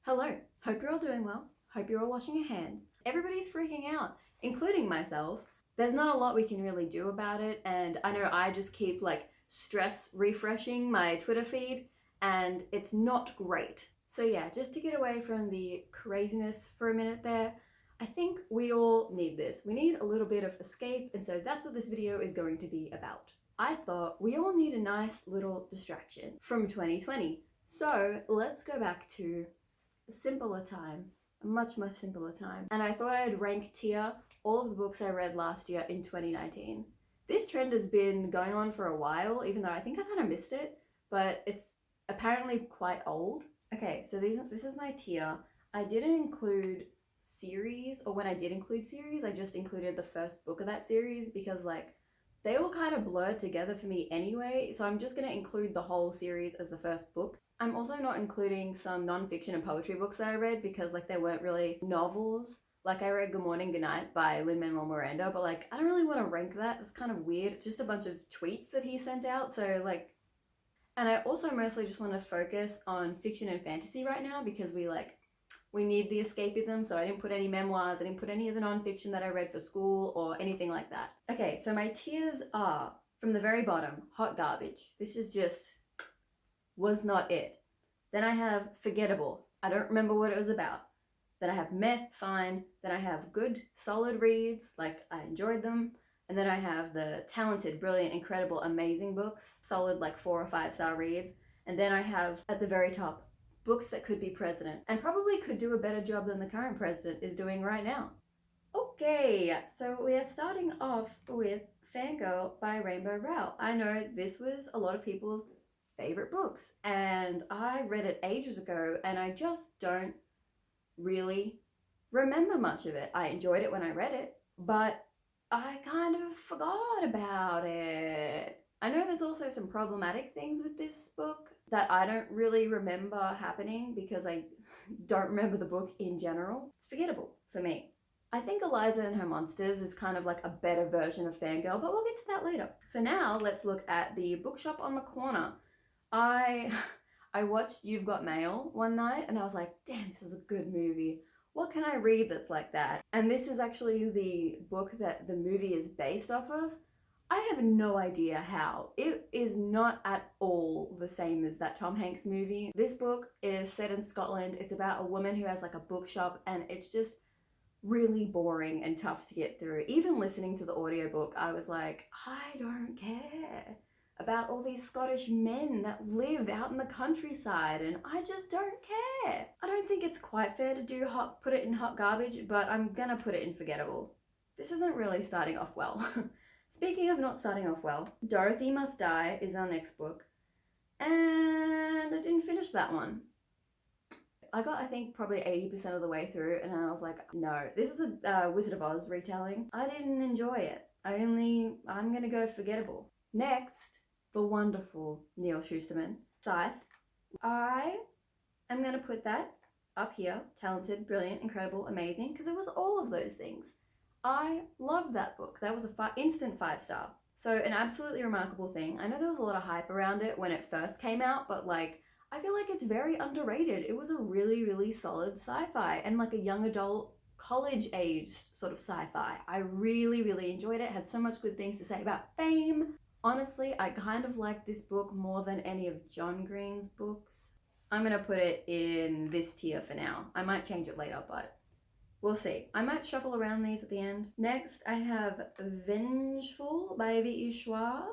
Hello, hope you're all doing well. Hope you're all washing your hands. Everybody's freaking out, including myself. There's not a lot we can really do about it, and I know I just keep stress refreshing my Twitter feed, and it's not great. So yeah, just to get away from the craziness for a minute there, I think we all need this. We need a little bit of escape, and so that's what this video is going to be about. I thought we all need a nice little distraction from 2020. So let's go back to a simpler time, a much simpler time. And I thought I'd rank tier all of the books I read last year in 2019. This trend has been going on for a while, even though I think I kind of missed it, but it's apparently quite old. Okay, so this is my tier. I didn't include series, or when I did include series, I just included the first book of that series because they all kind of blurred together for me anyway, so I'm just going to include the whole series as the first book. I'm also not including some non-fiction and poetry books that I read because they weren't really novels. I read Good Morning, Good Night by Lin-Manuel Miranda, but I don't really want to rank that. It's kind of weird. It's just a bunch of tweets that he sent out, so and I also mostly just want to focus on fiction and fantasy right now because we need the escapism, so I didn't put any memoirs, I didn't put any of the non-fiction that I read for school or anything like that. Okay, so my tiers are, from the very bottom, hot garbage. This is just, was not it. Then I have forgettable. I don't remember what it was about. Then I have meh, fine. Then I have good, solid reads, I enjoyed them. And then I have the talented, brilliant, incredible, amazing books, solid 4 or 5 star reads. And then I have, at the very top, books that could be president and probably could do a better job than the current president is doing right now. Okay, so we are starting off with Fangirl by Rainbow Rowell. I know this was a lot of people's favorite books, and I read it ages ago, and I just don't really remember much of it. I enjoyed it when I read it, but I kind of forgot about it. I know there's also some problematic things with this book that I don't really remember happening because I don't remember the book in general. It's forgettable for me. I think Eliza and Her Monsters is kind of a better version of Fangirl, but we'll get to that later. For now, let's look at the bookshop on the corner. I watched You've Got Mail one night and I was like, damn, this is a good movie. What can I read that's like that? And this is actually the book that the movie is based off of. I have no idea how. It is not at all the same as that Tom Hanks movie. This book is set in Scotland. It's about a woman who has a bookshop, and it's just really boring and tough to get through. Even listening to the audiobook, I was like, I don't care about all these Scottish men that live out in the countryside, and I just don't care. I don't think it's quite fair to put it in hot garbage, but I'm gonna put it in forgettable. This isn't really starting off well. Speaking of not starting off well, Dorothy Must Die is our next book, and I didn't finish that one. I got, I think, probably 80% of the way through, and I was like, no, this is a Wizard of Oz retelling. I didn't enjoy it. I'm gonna go forgettable. Next, the wonderful Neil Shusterman, Scythe. I am gonna put that up here, talented, brilliant, incredible, amazing, because it was all of those things. I loved that book. That was a instant 5 star. So an absolutely remarkable thing. I know there was a lot of hype around it when it first came out, but I feel like it's very underrated. It was a really solid sci-fi and a young adult, college age sort of sci-fi. I really enjoyed it. Had so much good things to say about fame. Honestly, I kind of like this book more than any of John Green's books. I'm gonna put it in this tier for now. I might change it later, but we'll see. I might shuffle around these at the end. Next, I have Vengeful by V.E. Schwab,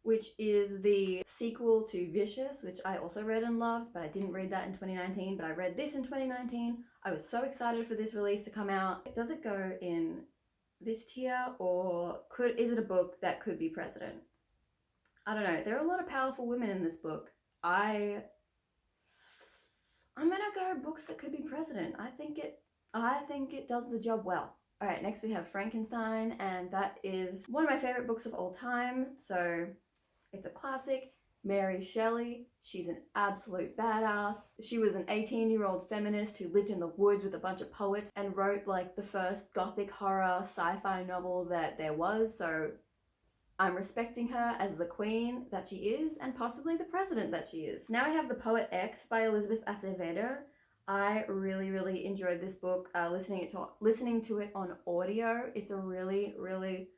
which is the sequel to Vicious, which I also read and loved, but I didn't read that in 2019, but I read this in 2019. I was so excited for this release to come out. Does it go in this tier, or is it a book that could be president? I don't know. There are a lot of powerful women in this book. I'm gonna go books that could be president. I think it does the job well. All right, next we have Frankenstein, and that is one of my favorite books of all time. So it's a classic. Mary Shelley, she's an absolute badass. She was an 18-year-old feminist who lived in the woods with a bunch of poets and wrote the first gothic horror sci-fi novel that there was. So I'm respecting her as the queen that she is, and possibly the president that she is. Now I have The Poet X by Elizabeth Acevedo. I really, really enjoyed this book. Listening to it on audio. It's a really, really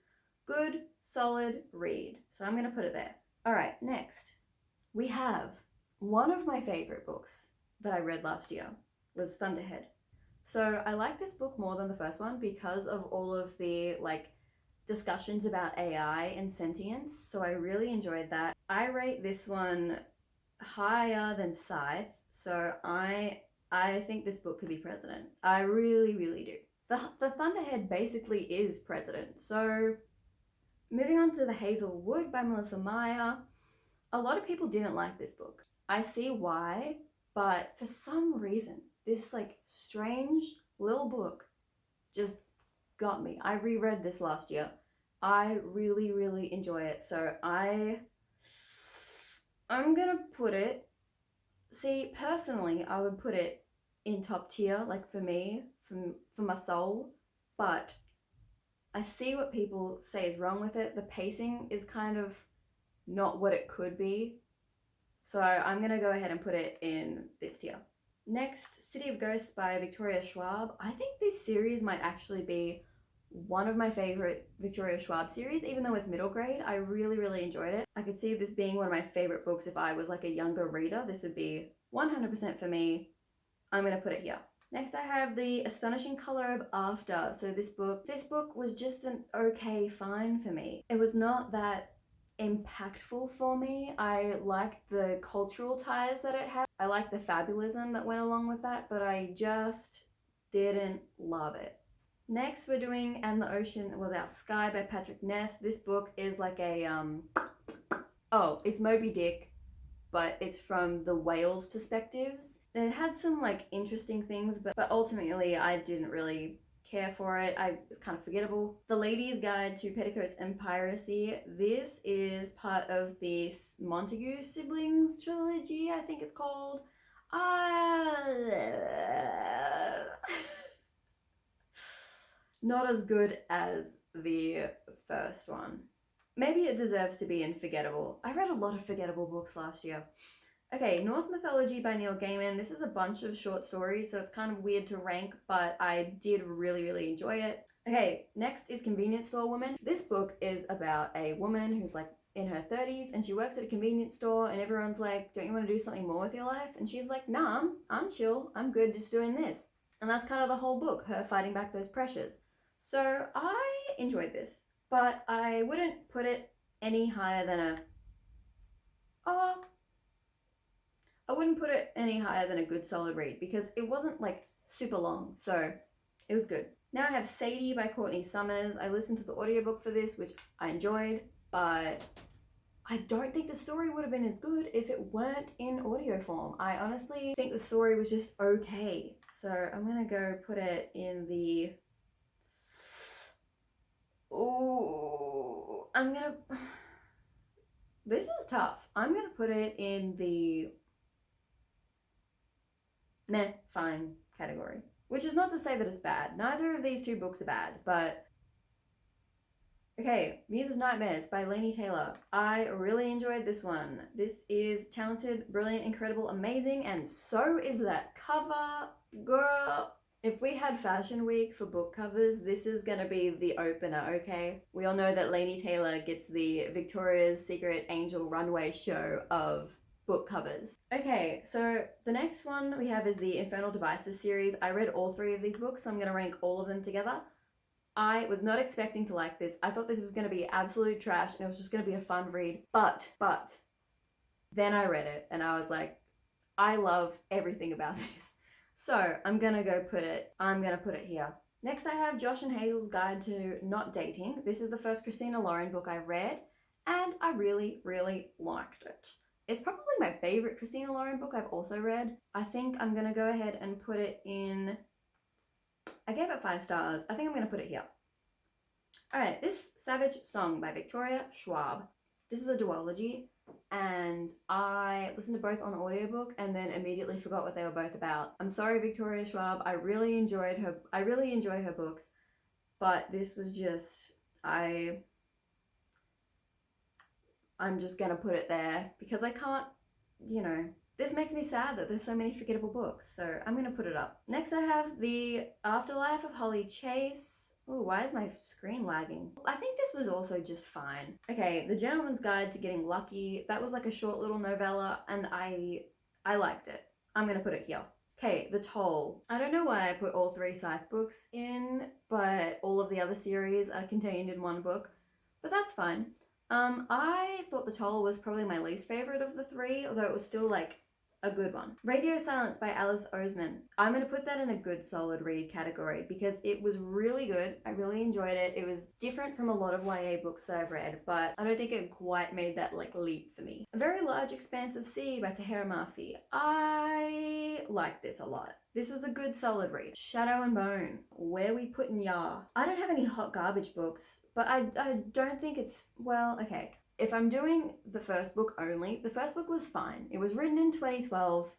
good, solid read. So I'm gonna put it there. All right, next we have one of my favorite books that I read last year was Thunderhead. So I like this book more than the first one because of all of the like discussions about AI and sentience. So I really enjoyed that. I rate this one higher than Scythe. So I think this book could be president. I really, really do. The Thunderhead basically is president. So moving on to The Hazel Wood by Melissa Meyer. A lot of people didn't like this book. I see why, but for some reason, this like strange little book just got me. I reread this last year. I really, really enjoy it. So I'm gonna put it, see, personally, I would put it in top tier, like for me, for my soul, but I see what people say is wrong with it. The pacing is kind of not what it could be. So I'm gonna go ahead and put it in this tier. Next, City of Ghosts by Victoria Schwab. I think this series might actually be one of my favorite Victoria Schwab series, even though it's middle grade. I really, really enjoyed it. I could see this being one of my favorite books if I was like a younger reader. This would be 100% for me. I'm gonna put it here. Next, I have The Astonishing Color of After. So this book was just an okay fine for me. It was not that impactful for me. I liked the cultural ties that it had. I liked the fabulism that went along with that, but I just didn't love it. Next, we're doing And the Ocean Was Our Sky by Patrick Ness. This book is like a, it's Moby Dick, but it's from the whales' perspectives. And it had some like interesting things, but ultimately I didn't really care for it. It's kind of forgettable. The Lady's Guide to Petticoats and Piracy. This is part of the Montague siblings trilogy, I think it's called. Not as good as the first one. Maybe it deserves to be in forgettable. I read a lot of forgettable books last year. Okay, Norse Mythology by Neil Gaiman. This is a bunch of short stories, so it's kind of weird to rank, but I did really, really enjoy it. Okay, next is Convenience Store Woman. This book is about a woman who's like in her 30s and she works at a convenience store and everyone's like, don't you want to do something more with your life? And she's like, nah, I'm chill. I'm good just doing this. And that's kind of the whole book, her fighting back those pressures. So I enjoyed this, but I wouldn't put it any higher than I wouldn't put it any higher than a good solid read because it wasn't like super long, so it was good. Now I have Sadie by Courtney Summers. I listened to the audiobook for this, which I enjoyed, but I don't think the story would have been as good if it weren't in audio form. I honestly think the story was just okay. So I'm gonna go put it in the... Oh, this is tough. I'm gonna put it in the meh, fine category. Which is not to say that it's bad. Neither of these two books are bad, but... Okay, Muse of Nightmares by Laini Taylor. I really enjoyed this one. This is talented, brilliant, incredible, amazing, and so is that cover. Girl, if we had Fashion Week for book covers, this is gonna be the opener, okay? We all know that Laini Taylor gets the Victoria's Secret Angel Runway show of book covers. Okay, so the next one we have is the Infernal Devices series. I read all three of these books, so I'm gonna rank all of them together. I was not expecting to like this. I thought this was gonna be absolute trash and it was just gonna be a fun read, but then I read it and I was like, I love everything about this. So I'm gonna put it here. Next I have Josh and Hazel's Guide to Not Dating. This is the first Christina Lauren book I read and I really, really liked it. It's probably my favorite Christina Lauren book I've also read. I think I'm gonna go ahead and put it in... I gave it 5 stars. I think I'm gonna put it here. Alright, this Savage Song by Victoria Schwab. This is a duology and I listened to both on audiobook and then immediately forgot what they were both about. I'm sorry, Victoria Schwab. I really enjoy her books, but this was just... I'm just gonna put it there because I can't, this makes me sad that there's so many forgettable books, so I'm gonna put it up. Next I have The Afterlife of Holly Chase. Oh, why is my screen lagging? I think this was also just fine. Okay, The Gentleman's Guide to Getting Lucky. That was like a short little novella, and I liked it. I'm gonna put it here. Okay, The Toll. I don't know why I put all 3 Scythe books in, but all of the other series are contained in one book, but that's fine. I thought The Toll was probably my least favorite of the 3, although it was still like a good one. Radio Silence by Alice Oseman. I'm going to put that in a good solid read category because it was really good. I really enjoyed it. It was different from a lot of YA books that I've read, but I don't think it quite made that like leap for me. A Very Large Expanse of Sea by Tahira Murphy. I like this a lot. This was a good solid read. Shadow and Bone. Where We Put in Ya. I don't have any hot garbage books, but I don't think it's, well, okay. If I'm doing the first book only, the first book was fine. It was written in 2012.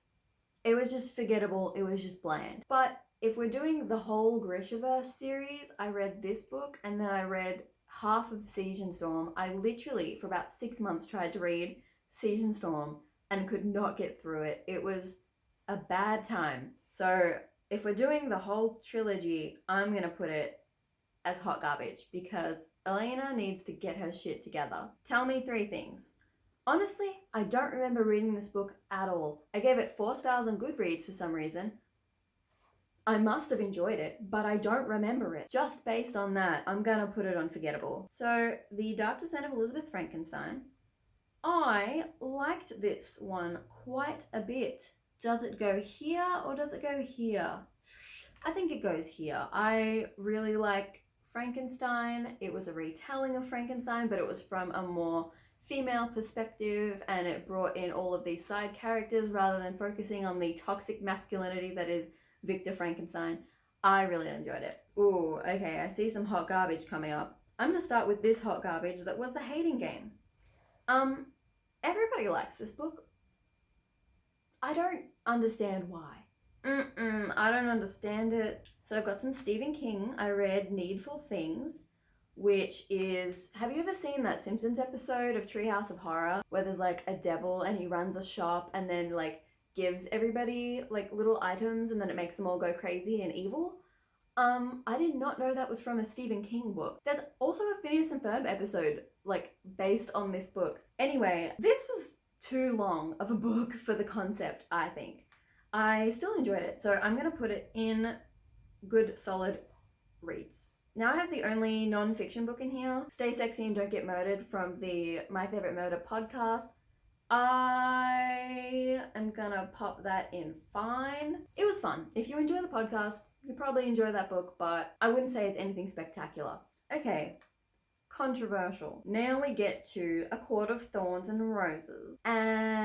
It was just forgettable. It was just bland. But if we're doing the whole Grishaverse series, I read this book and then I read half of Siege and Storm. I literally, for about 6 months, tried to read Siege and Storm and could not get through it. It was a bad time. So if we're doing the whole trilogy, I'm going to put it as hot garbage because Elena needs to get her shit together. Tell me 3 things. Honestly, I don't remember reading this book at all. I gave it 4 stars on Goodreads for some reason. I must have enjoyed it, but I don't remember it. Just based on that, I'm gonna put it on forgettable. So, The Dark Descent of Elizabeth Frankenstein. I liked this one quite a bit. Does it go here or does it go here? I think it goes here. I really like Frankenstein. It was a retelling of Frankenstein, but it was from a more female perspective, and it brought in all of these side characters rather than focusing on the toxic masculinity that is Victor Frankenstein. I really enjoyed it. Ooh, okay, I see some hot garbage coming up. I'm gonna start with this hot garbage that was The Hating Game. Everybody likes this book. I don't understand why. I don't understand it. So I've got some Stephen King. I read Needful Things, which is, have you ever seen that Simpsons episode of Treehouse of Horror where there's like a devil and he runs a shop and then like gives everybody like little items and then it makes them all go crazy and evil? I did not know that was from a Stephen King book. There's also a Phineas and Ferb episode like based on this book. Anyway, this was too long of a book for the concept, I think. I still enjoyed it, so I'm going to put it in good, solid reads. Now I have the only non-fiction book in here, Stay Sexy and Don't Get Murdered from the My Favorite Murder podcast. I am gonna pop that in fine. It was fun. If you enjoy the podcast, you probably enjoy that book, but I wouldn't say it's anything spectacular. Okay, controversial. Now we get to A Court of Thorns and Roses. And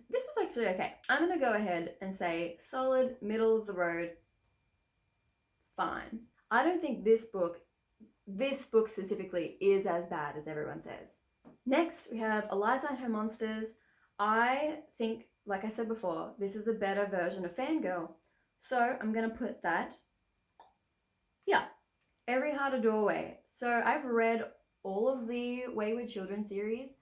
this was actually okay. I'm gonna go ahead and say solid, middle of the road, fine. I don't think this book specifically is as bad as everyone says. Next, we have Eliza and Her Monsters. I think, like I said before, this is a better version of Fangirl. So I'm gonna put that, yeah, Every Heart a Doorway. So I've read all of the Wayward Children series,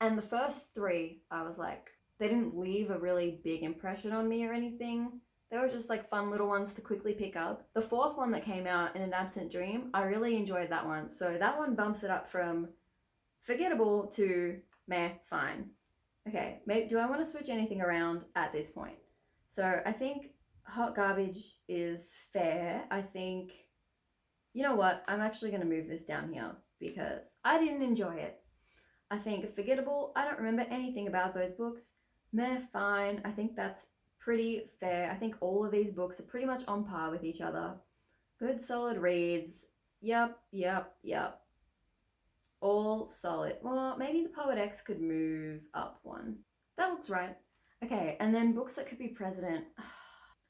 and the first 3, I was like, they didn't leave a really big impression on me or anything. They were just like fun little ones to quickly pick up. The 4th one that came out, In an Absent Dream, I really enjoyed that one. So that one bumps it up from forgettable to meh, fine. Okay, do I want to switch anything around at this point? So I think hot garbage is fair. I think, you know what? I'm actually going to move this down here because I didn't enjoy it. I think forgettable. I don't remember anything about those books. Meh, fine. I think that's pretty fair. I think all of these books are pretty much on par with each other. Good solid reads. Yep. All solid. Well, maybe The Poet X could move up one. That looks right. Okay, and then books that could be president.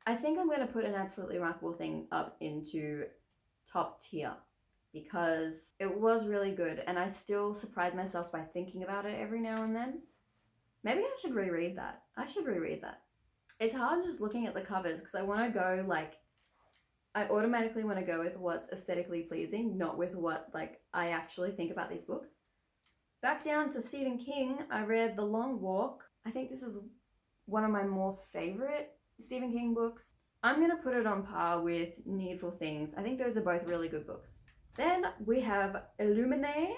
I think I'm going to put An Absolutely Remarkable Thing up into top tier because it was really good and I still surprise myself by thinking about it every now and then. Maybe I should reread that. It's hard just looking at the covers because I want to go like, I automatically want to go with what's aesthetically pleasing, not with what like I actually think about these books. Back down to Stephen King, I read The Long Walk. I think this is one of my more favorite Stephen King books. I'm gonna put it on par with Needful Things. I think those are both really good books. Then we have Illuminae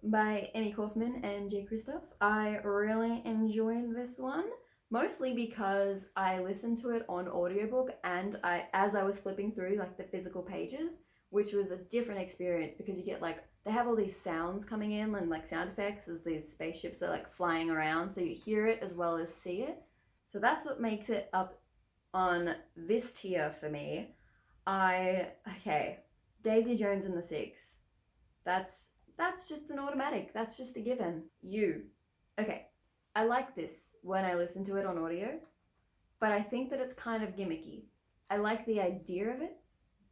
by Amy Kaufman and Jay Kristoff. I really enjoyed this one, mostly because I listened to it on audiobook and as I was flipping through like the physical pages, which was a different experience because you get like, they have all these sounds coming in and like sound effects as these spaceships are like flying around, so you hear it as well as see it. So that's what makes it up on this tier for me. Okay, Daisy Jones and the Six. That's just an automatic. That's just a given. Okay, I like this when I listen to it on audio, but I think that it's kind of gimmicky. I like the idea of it,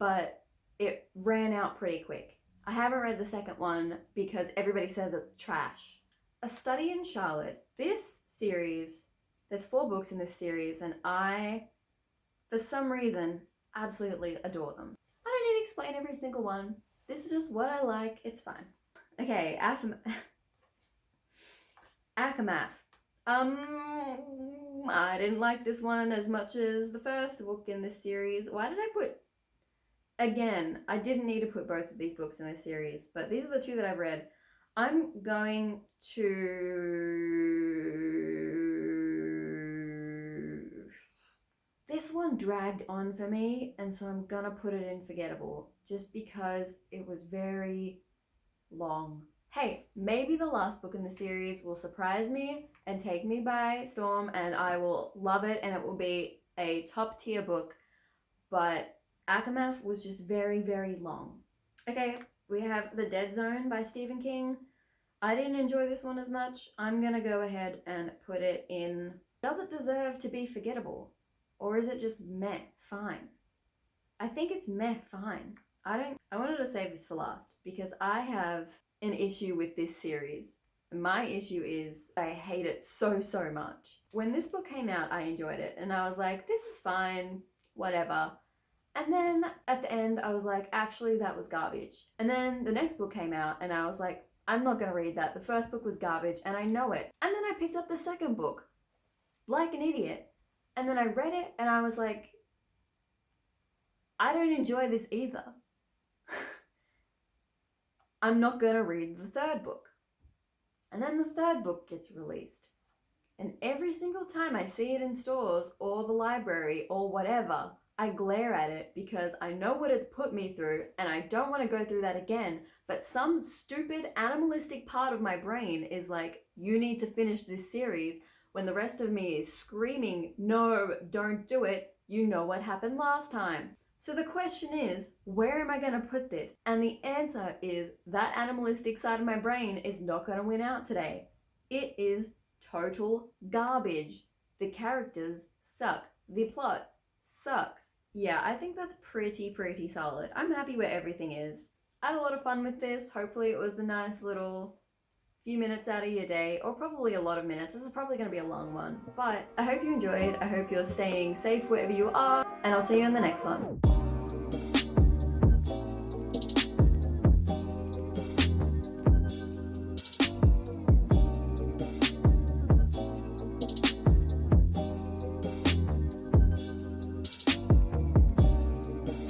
but it ran out pretty quick. I haven't read the second one because everybody says it's trash. A Study in Charlotte. This series, there's 4 books in this series, and I, for some reason, absolutely adore them. I don't need to explain every single one. This is just what I like. It's fine. Okay, Akamath. I didn't like this one as much as the first book in this series. Why did I put... Again, I didn't need to put both of these books in this series, but these are the 2 that I've read. I'm going to... This one dragged on for me, and so I'm gonna put it in forgettable, just because it was very long. Hey, maybe the last book in the series will surprise me and take me by storm, and I will love it, and it will be a top tier book, but Akamath was just very, very long. Okay, we have The Dead Zone by Stephen King. I didn't enjoy this one as much. I'm gonna go ahead and put it in... Does it deserve to be forgettable? Or is it just meh, fine? I think it's meh, fine. I wanted to save this for last because I have an issue with this series. My issue is I hate it so much. When this book came out, I enjoyed it and I was like, this is fine, whatever. And then at the end, I was like, actually, that was garbage. And then the next book came out and I was like, I'm not gonna read that. The first book was garbage and I know it. And then I picked up the second book, like an idiot. And then I read it and I was like, I don't enjoy this either. I'm not gonna read the third book. And then the third book gets released. And every single time I see it in stores or the library or whatever, I glare at it because I know what it's put me through and I don't want to go through that again, but some stupid animalistic part of my brain is like, you need to finish this series, when the rest of me is screaming, no, don't do it, you know what happened last time. So the question is, where am I going to put this? And the answer is that animalistic side of my brain is not going to win out today. It is total garbage. The characters suck. The plot sucks. Yeah, I think that's pretty solid. I'm happy where everything is. I had a lot of fun with this. Hopefully it was a nice little few minutes out of your day, or probably a lot of minutes. This is probably going to be a long one. But I hope you enjoyed. I hope you're staying safe wherever you are, and I'll see you in the next one.